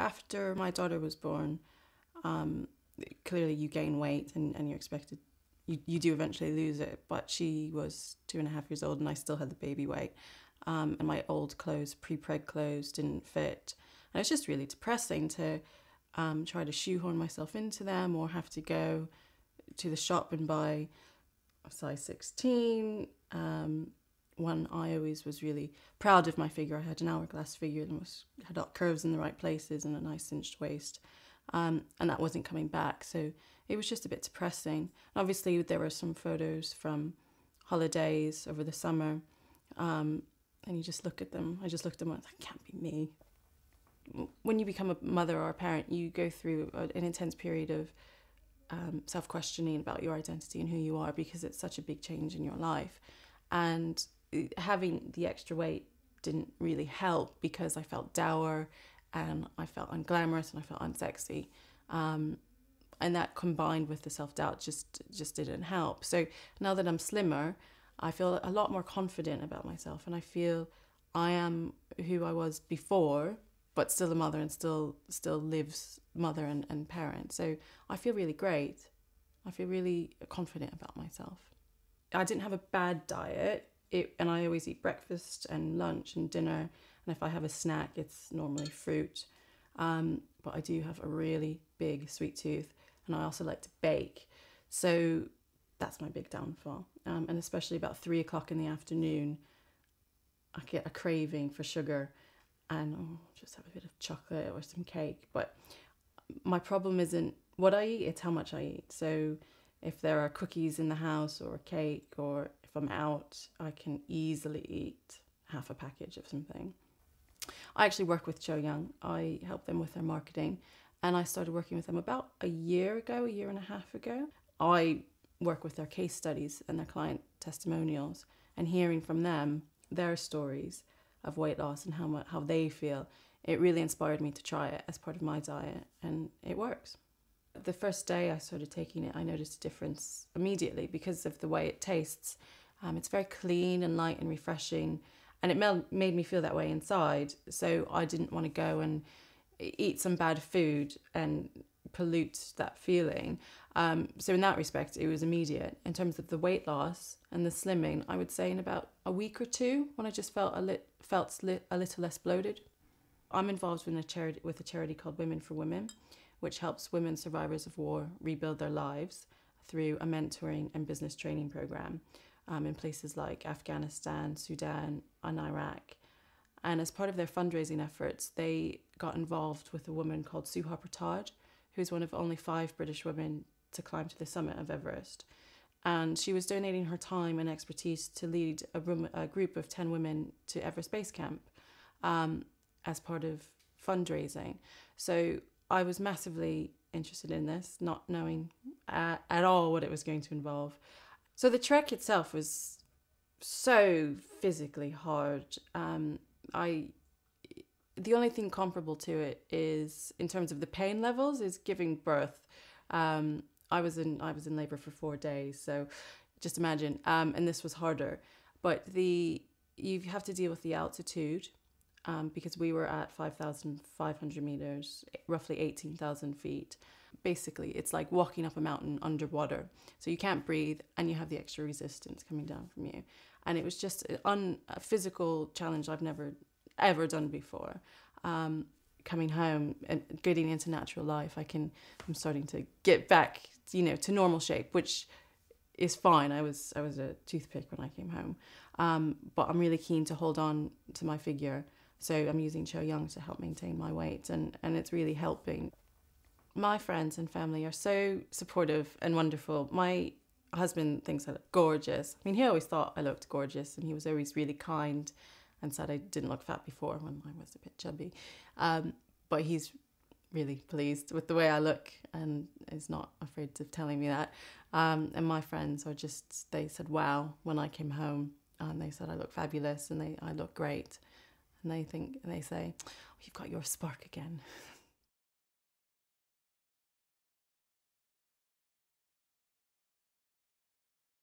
after my daughter was born, clearly you gain weight and you're expected, you do eventually lose it, but she was 2.5 years old and I still had the baby weight. And my old clothes, pre-preg clothes, didn't fit. And it's just really depressing to try to shoehorn myself into them or have to go to the shop and buy a size 16. One, I always was really proud of my figure. I had an hourglass figure and had curves in the right places and a nice cinched waist. And that wasn't coming back. So it was just a bit depressing. And obviously there were some photos from holidays over the summer. And you just look at them. I just looked at them and I was like, can't be me. When you become a mother or a parent, you go through an intense period of self-questioning about your identity and who you are, because it's such a big change in your life. And having the extra weight didn't really help, because I felt dour and I felt unglamorous and I felt unsexy. And that combined with the self-doubt just didn't help. So now that I'm slimmer, I feel a lot more confident about myself, and I feel I am who I was before, but still a mother and still lives mother and parent. So I feel really great. I feel really confident about myself. I didn't have a bad diet, and I always eat breakfast and lunch and dinner. And if I have a snack, it's normally fruit. But I do have a really big sweet tooth, and I also like to bake. So that's my big downfall. And especially about 3 o'clock in the afternoon, I get a craving for sugar and just have a bit of chocolate or some cake. But my problem isn't what I eat, it's how much I eat. So if there are cookies in the house or a cake, or if I'm out, I can easily eat half a package of something. I actually work with Cho Yung. I help them with their marketing, and I started working with them about a year and a half ago. I work with their case studies and their client testimonials, and hearing from them their stories of weight loss and how they feel, it really inspired me to try it as part of my diet, and it works. The first day I started taking it, I noticed a difference immediately because of the way it tastes. It's very clean and light and refreshing, and it made me feel that way inside. So I didn't want to go and eat some bad food and pollute that feeling. So in that respect, it was immediate. In terms of the weight loss and the slimming, I would say in about a week or two, when I just felt a little less bloated. I'm involved with a charity called Women for Women, which helps women survivors of war rebuild their lives through a mentoring and business training program in places like Afghanistan, Sudan, and Iraq. And as part of their fundraising efforts, they got involved with a woman called Suha Pratard, who's one of only 5 British women to climb to the summit of Everest. And she was donating her time and expertise to lead a group of 10 women to Everest Base Camp as part of fundraising. So I was massively interested in this, not knowing at all what it was going to involve. So the trek itself was so physically hard. The only thing comparable to it is, in terms of the pain levels, is giving birth. I was in labor for 4 days, so just imagine. And this was harder, but you have to deal with the altitude, because we were at 5,500 meters, roughly 18,000 feet. Basically, it's like walking up a mountain underwater. So you can't breathe, and you have the extra resistance coming down from you. And it was just a physical challenge I've never ever done before. Coming home and getting into natural life, I'm starting to get back, to normal shape, which is fine. I was a toothpick when I came home. But I'm really keen to hold on to my figure. So I'm using Cho Yung to help maintain my weight, and it's really helping. My friends and family are so supportive and wonderful. My husband thinks I look gorgeous. I mean, he always thought I looked gorgeous, and he was always really kind and said I didn't look fat before when I was a bit chubby. But he's really pleased with the way I look and is not afraid of telling me that. And my friends they said, wow, when I came home, and they said I look fabulous and I look great. And they say, oh, you've got your spark again.